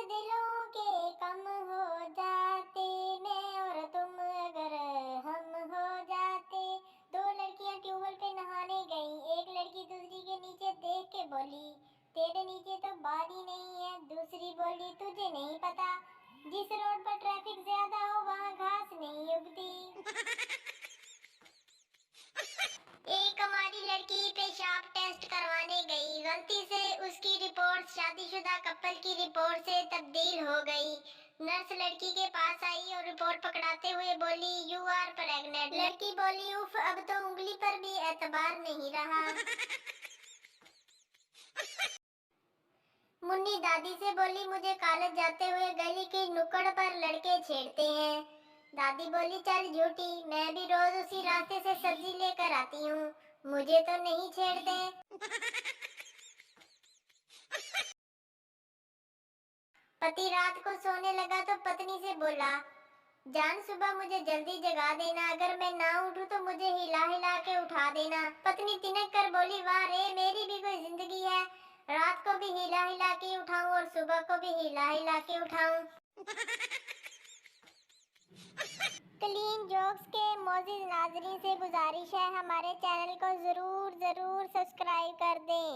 दिलों के कम हो जाते, मैं और तुम अगर हम हो जाते। दो लड़कियां ट्यूबवेल पे नहाने गईं, एक लड़की दूसरी के नीचे देख के बोली, तेरे नीचे तो बाल ही नहीं है। दूसरी बोली, तुझे नहीं पता, जिस रोड पर ट्रैफिक ज्यादा हो वहाँ घास नहीं उगती। एक हमारी लड़की पेशाब टेस्ट करवाने गई, गलती से उसकी रिपोर्ट शादीशुदा कपल की रिपोर्ट से तब्दील हो गई। नर्स लड़की के पास आई और रिपोर्ट पकड़ाते हुए बोली, यू आर प्रेग्नेंट। लड़की बोली, उफ, अब तो उंगली पर भी एतबार नहीं रहा। मुन्नी दादी से बोली, मुझे कॉलेज जाते हुए गली की नुक्कड़ पर लड़के छेड़ते हैं। दादी बोली, चल झूठी, मैं भी रोज उसी रास्ते से सब्जी लेकर आती हूँ, मुझे तो नहीं छेड़ते। पति रात को सोने लगा तो पत्नी से बोला, जान सुबह मुझे जल्दी जगा देना, अगर मैं ना उठूं तो मुझे हिला हिला के उठा देना। पत्नी तिनक कर बोली, वाह रे, मेरी भी कोई जिंदगी है, रात को भी हिला हिला के उठाऊं और सुबह को भी हिला हिला के उठाऊं। क्लीन जोक्स के मौजूद नाजरीन से गुजारिश है, हमारे चैनल को जरूर सब्सक्राइब कर दें।